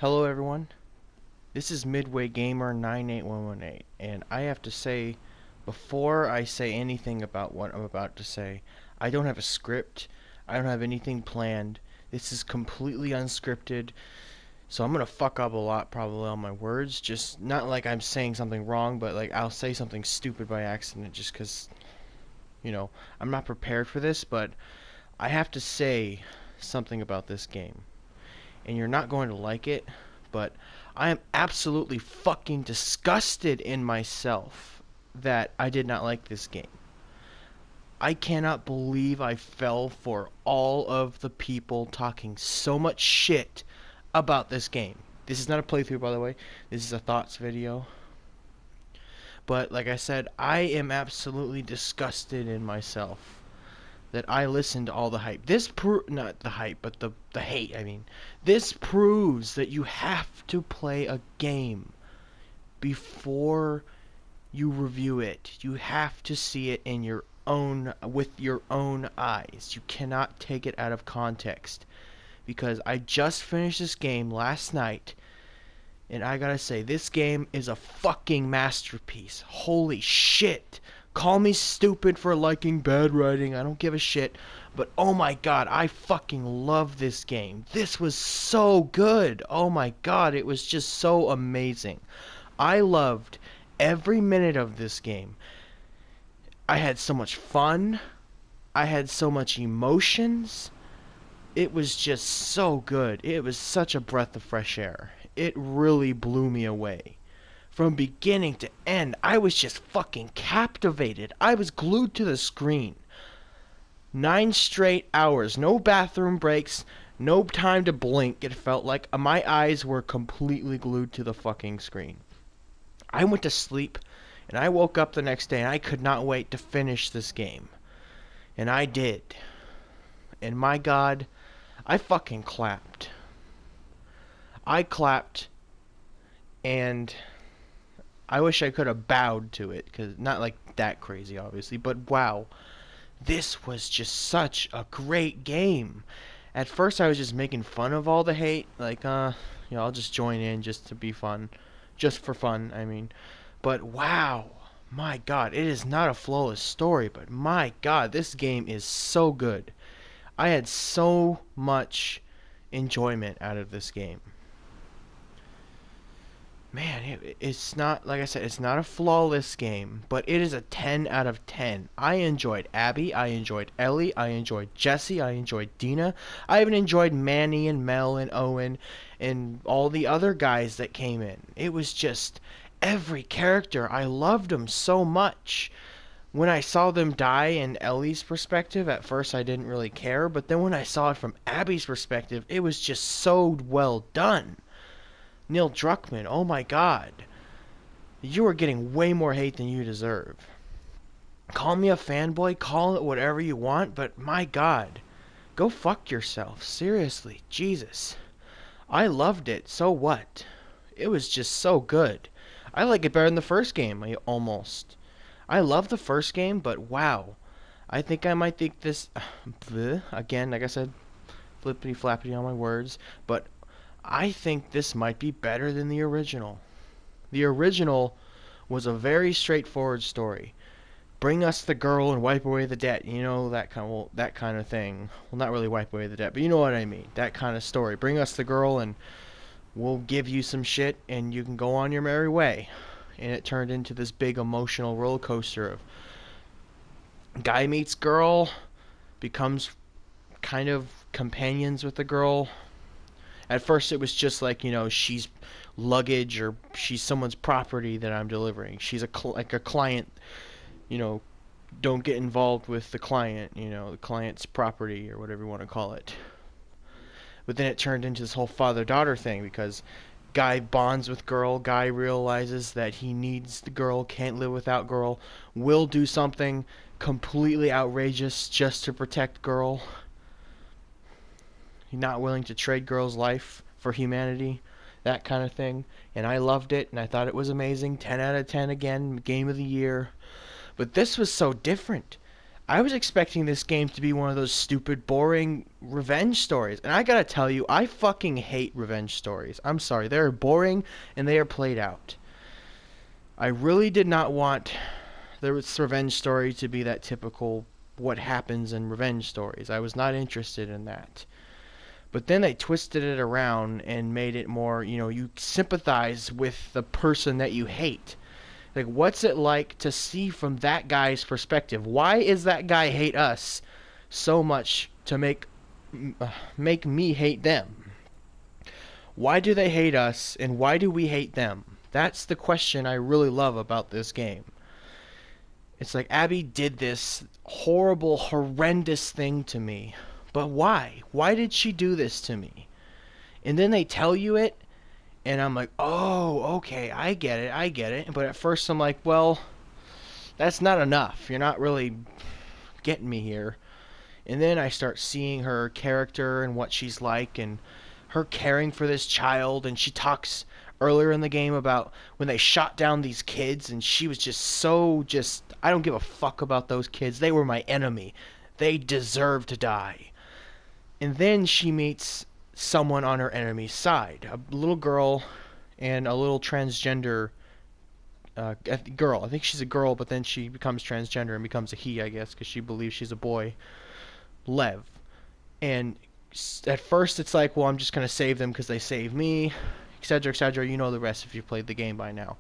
Hello everyone, this is Midway Gamer 98118, and I have to say, before I say anything about what I'm about to say, I don't have a script, I don't have anything planned, this is completely unscripted, so I'm gonna fuck up a lot probably on my words, just not like I'm saying something wrong, but like I'll say something stupid by accident just 'cause, I'm not prepared for this, but I have to say something about this game. And you're not going to like it, but I am absolutely fucking disgusted in myself that I did not like this game. I cannot believe I fell for all of the people talking so much shit about this game. This is not a playthrough, by the way. This is a thoughts video. But like I said, I am absolutely disgusted in myself that I listened to all the hype. Not the hype, but the hate. I mean, this proves that you have to play a game before you review it. You have to see it in your own with your own eyes. You cannot take it out of context because I just finished this game last night. And I gotta say, this game is a fucking masterpiece. Holy shit. Call me stupid for liking bad writing. I don't give a shit. But oh my god, I fucking love this game. This was so good. Oh my god, it was just so amazing. I loved every minute of this game. I had so much fun. I had so much emotions. It was just so good. It was such a breath of fresh air. It really blew me away. From beginning to end, I was just fucking captivated. I was glued to the screen. 9 straight hours, no bathroom breaks, no time to blink. It felt like my eyes were completely glued to the fucking screen. I went to sleep, and I woke up the next day, and I could not wait to finish this game. And I did. And my god, I fucking clapped. I clapped, and I wish I could have bowed to it, because not like that crazy, obviously, but wow. This was just such a great game. At first, I was just making fun of all the hate, like, I'll just join in just to be fun. Just for fun, I mean. But wow, my god, it is not a flawless story, but my god, this game is so good. I had so much enjoyment out of this game. Man, it's not, like I said, it's not a flawless game, but it is a 10 out of 10. I enjoyed Abby, I enjoyed Ellie, I enjoyed Jesse, I enjoyed Dina. I even enjoyed Manny and Mel and Owen and all the other guys that came in. It was just every character. I loved them so much. When I saw them die in Ellie's perspective, at first I didn't really care, but then when I saw it from Abby's perspective, it was just so well done. Neil Druckmann, oh my god. You are getting way more hate than you deserve. Call me a fanboy, call it whatever you want, but my god. Go fuck yourself. Seriously, Jesus. I loved it, so what? It was just so good. I like it better than the first game, almost. I love the first game, but wow. I think I might think this... Again, like I said, flippity flappity on my words, but I think this might be better than the original. The original was a very straightforward story. Bring us the girl and wipe away the debt. You know, that kind of thing. Well, not really wipe away the debt, but you know what I mean. That kind of story. Bring us the girl and we'll give you some shit and you can go on your merry way. And it turned into this big emotional roller coaster of guy meets girl, becomes kind of companions with the girl. At first, it was just like, she's luggage or she's someone's property that I'm delivering. She's like a client, don't get involved with the client, the client's property or whatever you want to call it. But then it turned into this whole father-daughter thing because guy bonds with girl, guy realizes that he needs the girl, can't live without girl, will do something completely outrageous just to protect girl. Not willing to trade girl's life for humanity, that kind of thing. And I loved it, and I thought it was amazing. 10 out of 10 again, game of the year. But this was so different. I was expecting this game to be one of those stupid, boring revenge stories. And I gotta tell you, I fucking hate revenge stories. I'm sorry. They're boring and they are played out. I really did not want the revenge story to be that typical what happens in revenge stories. I was not interested in that. But then they twisted it around and made it more, you sympathize with the person that you hate. Like, what's it like to see from that guy's perspective? Why is that guy hate us so much to make me hate them? Why do they hate us, and why do we hate them? That's the question I really love about this game. It's like Abby did this horrible, horrendous thing to me. But why? Why did she do this to me? And then they tell you it, and I'm like, oh, okay, I get it. But at first I'm like, well, that's not enough. You're not really getting me here. And then I start seeing her character and what she's like, and her caring for this child, and she talks earlier in the game about when they shot down these kids, and she was just I don't give a fuck about those kids. They were my enemy. They deserve to die. And then she meets someone on her enemy's side, a little girl and a little transgender girl. I think she's a girl, but then she becomes transgender and becomes a he, I guess, because she believes she's a boy. Lev. And at first it's like, well, I'm just going to save them because they saved me, etc., etc. You know the rest if you've played the game by now.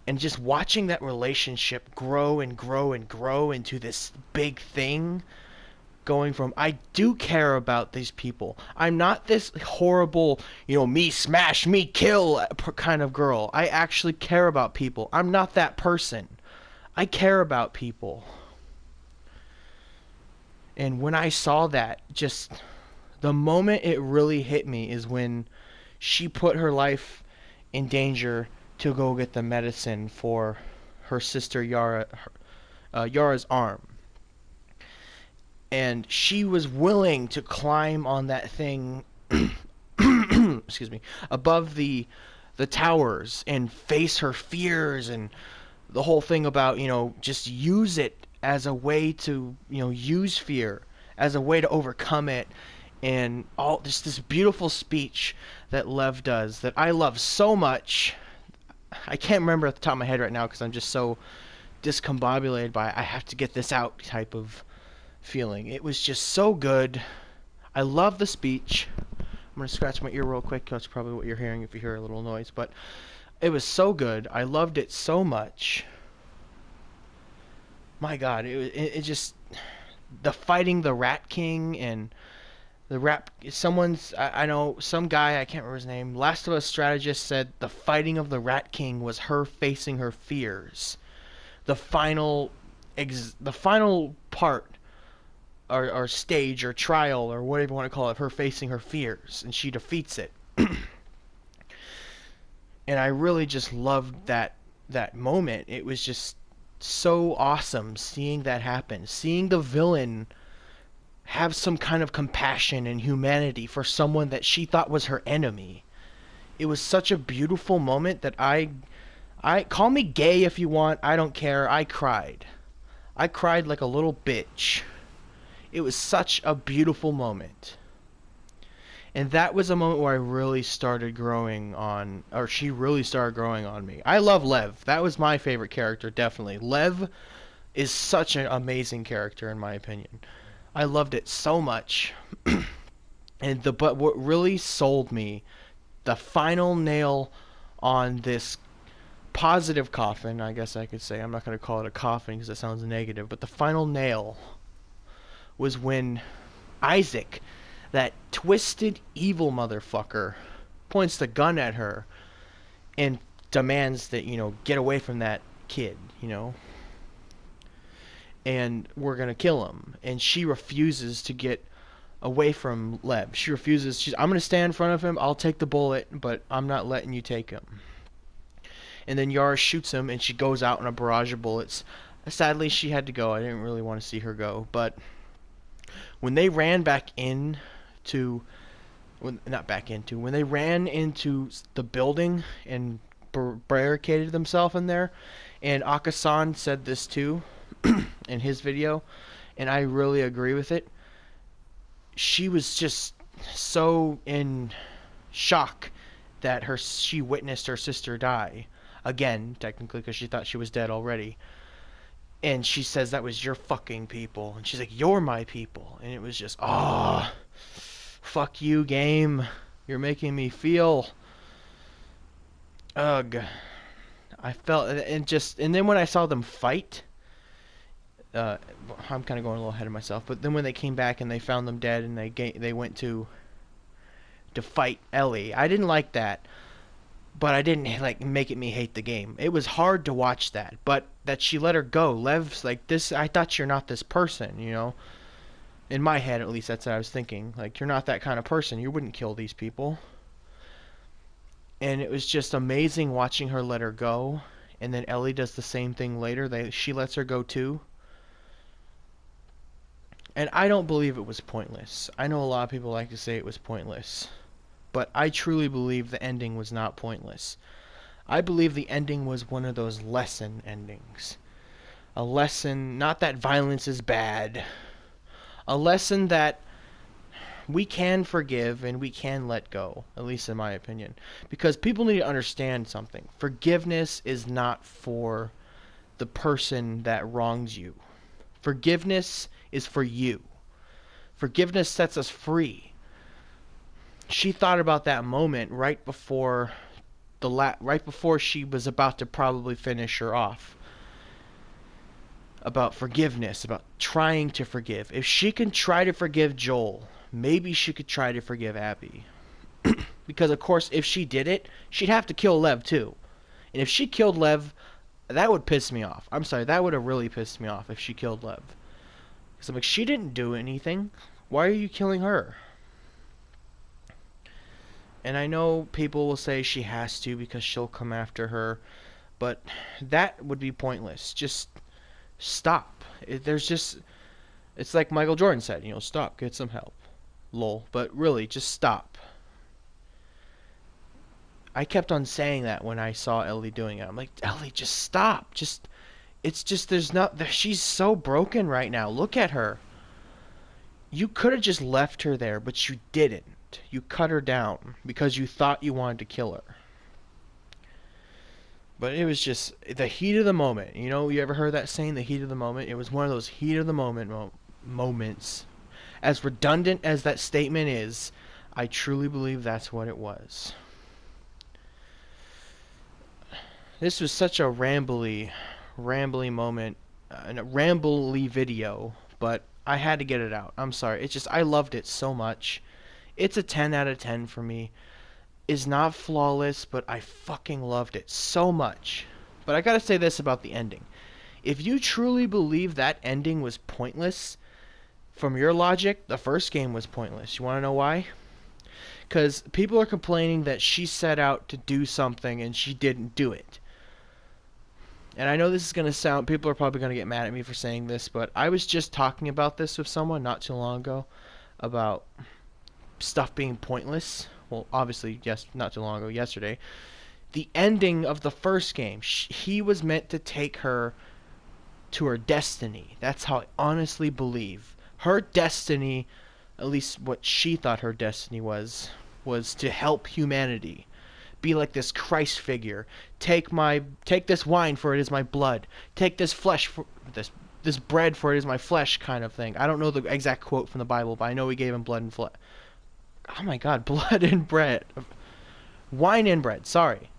And just watching that relationship grow and grow and grow into this big thing, going from, I do care about these people. I'm not this horrible, me smash, me kill kind of girl. I actually care about people. I'm not that person. I care about people. And when I saw that, just the moment it really hit me is when she put her life in danger to go get the medicine for her sister Yara's arm. And she was willing to climb on that thing excuse me, above the towers and face her fears, and the whole thing about, just use it as a way to, use fear as a way to overcome it. And all this beautiful speech that Lev does that I love so much. I can't remember at the top of my head right now because I'm just so discombobulated by I have to get this out type of feeling. It was just so good. I love the speech. I'm going to scratch my ear real quick. That's probably what you're hearing if you hear a little noise. But it was so good. I loved it so much. My God, it just... The fighting the Rat King and the rap... I know some guy, I can't remember his name, Last of Us strategist said the fighting of the Rat King was her facing her fears. The final part... Or stage or trial or whatever you want to call it, her facing her fears, and she defeats it. And I really just loved that moment. It was just so awesome seeing that happen, seeing the villain have some kind of compassion and humanity for someone that she thought was her enemy. It was such a beautiful moment that I call me gay if you want, I don't care. I cried like a little bitch. It was such a beautiful moment. And that was a moment where I really started growing on, or she really started growing on me. I love Lev. That was my favorite character, definitely. Lev is such an amazing character, in my opinion. I loved it so much. But what really sold me, the final nail on this positive coffin, I guess I could say. I'm not going to call it a coffin because it sounds negative, but the final nail was when Isaac, that twisted evil motherfucker, points the gun at her and demands that, get away from that kid, and we're gonna kill him. And she refuses to get away from Lev. She refuses. I'm gonna stand in front of him, I'll take the bullet, but I'm not letting you take him. And then Yara shoots him and she goes out in a barrage of bullets. Sadly, she had to go. I didn't really want to see her go, but when they ran when they ran into the building and barricaded themselves in there, and Akasan said this too in his video, and I really agree with it. She was just so in shock that she witnessed her sister die again, technically, because she thought she was dead already. And she says that was your fucking people, and she's like, "You're my people," and it was just, oh, fuck you, game. You're making me feel, ugh. I felt, and then when I saw them fight, uh, I'm kind of going a little ahead of myself, but then when they came back and they found them dead and they went to fight Ellie, I didn't like that, but I didn't like make it me hate the game. It was hard to watch that, but that she let her go. Lev's like, this, I thought you're not this person, you know? In my head, at least, that's what I was thinking. Like, you're not that kind of person. You wouldn't kill these people. And it was just amazing watching her let her go. And then Ellie does the same thing later. She lets her go too. And I don't believe it was pointless. I know a lot of people like to say it was pointless. But I truly believe the ending was not pointless. I believe the ending was one of those lesson endings. A lesson, not that violence is bad. A lesson that we can forgive and we can let go, at least in my opinion. Because people need to understand something. Forgiveness is not for the person that wrongs you. Forgiveness is for you. Forgiveness sets us free. She thought about that moment right before right before she was about to probably finish her off. About forgiveness, about trying to forgive. If she can try to forgive Joel, maybe she could try to forgive Abby. Because, of course, if she did it, she'd have to kill Lev, too. And if she killed Lev, that would piss me off. I'm sorry, that would have really pissed me off if she killed Lev. Because I'm like, she didn't do anything. Why are you killing her? And I know people will say she has to because she'll come after her. But that would be pointless. Just stop. It's like Michael Jordan said, stop, get some help. Lol. But really, just stop. I kept on saying that when I saw Ellie doing it. I'm like, Ellie, just stop. She's so broken right now. Look at her. You could have just left her there, but you didn't. You cut her down because you thought you wanted to kill her. But it was just the heat of the moment. You ever heard that saying, the heat of the moment? It was one of those heat of the moment moments. As redundant as that statement is, I truly believe that's what it was. This was such a rambly moment, and a rambly video, but I had to get it out. I'm sorry. I loved it so much. It's a 10 out of 10 for me. Is not flawless, but I fucking loved it so much. But I gotta say this about the ending. If you truly believe that ending was pointless, from your logic, the first game was pointless. You wanna know why? Because people are complaining that she set out to do something and she didn't do it. And I know this is gonna sound, people are probably gonna get mad at me for saying this, but I was just talking about this with someone not too long ago, about stuff being pointless. Well, obviously, yes, not too long ago, yesterday. The ending of the first game, he was meant to take her to her destiny. That's how I honestly believe. Her destiny, at least what she thought her destiny was to help humanity. Be like this Christ figure. Take this wine, for it is my blood. Take this flesh, for this bread, for it is my flesh, kind of thing. I don't know the exact quote from the Bible, but I know he gave him blood and flesh. Oh my god, blood and bread. Wine and bread, sorry.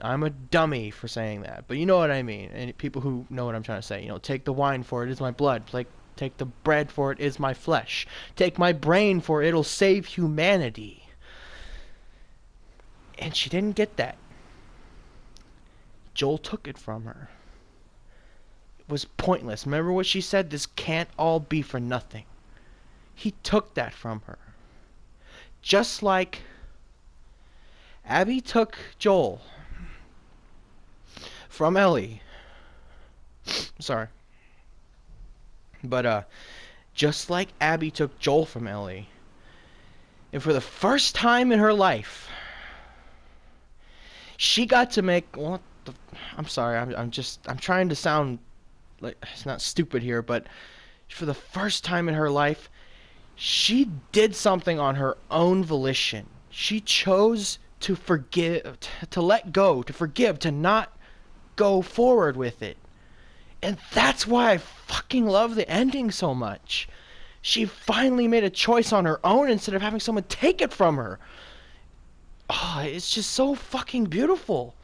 I'm a dummy for saying that, but you know what I mean. And people who know what I'm trying to say, take the wine, for it is my blood. Like, take the bread, for it is my flesh. Take my brain, for it'll save humanity. And she didn't get that. Joel took it from her. It was pointless. Remember what she said? This can't all be for nothing. He took that from her. Just like Abby took Joel from Ellie. Sorry. But, just like Abby took Joel from Ellie, and for the first time in her life, she got to make, I'm sorry, I'm trying to sound like, it's not stupid here, but for the first time in her life, she did something on her own volition. She chose to forgive, to let go, to forgive, to not go forward with it. And that's why I fucking love the ending so much. She finally made a choice on her own instead of having someone take it from her. Oh, it's just so fucking beautiful.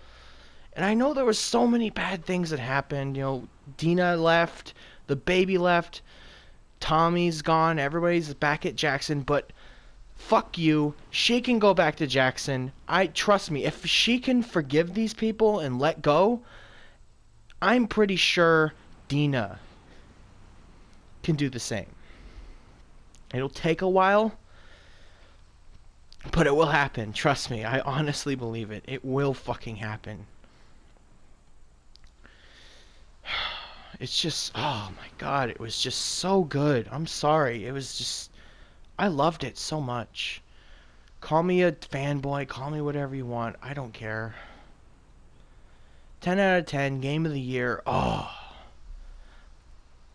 And I know there were so many bad things that happened. You know, Dina left, the baby left, Tommy's gone, everybody's back at Jackson, but fuck you. She can go back to Jackson. I trust me, if she can forgive these people and let go, I'm pretty sure Dina can do the same. It'll take a while, but it will happen. Trust me. I honestly believe it. It will fucking happen. It's just, oh my god, it was just so good. I'm sorry. It was just, I loved it so much. Call me a fanboy, call me whatever you want. I don't care. 10 out of 10, game of the year. Oh,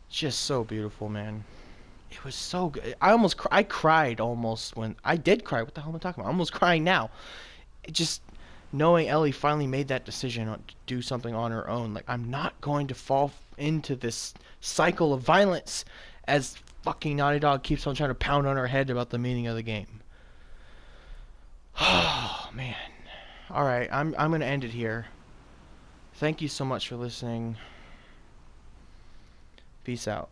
just so beautiful, man. It was so good. I cried almost when I did cry. What the hell am I talking about? I'm almost crying now. It just knowing Ellie finally made that decision to do something on her own. Like, I'm not going to fall into this cycle of violence as fucking Naughty Dog keeps on trying to pound on her head about the meaning of the game. Oh man. All right, I'm gonna end it here. Thank you so much for listening. Peace out.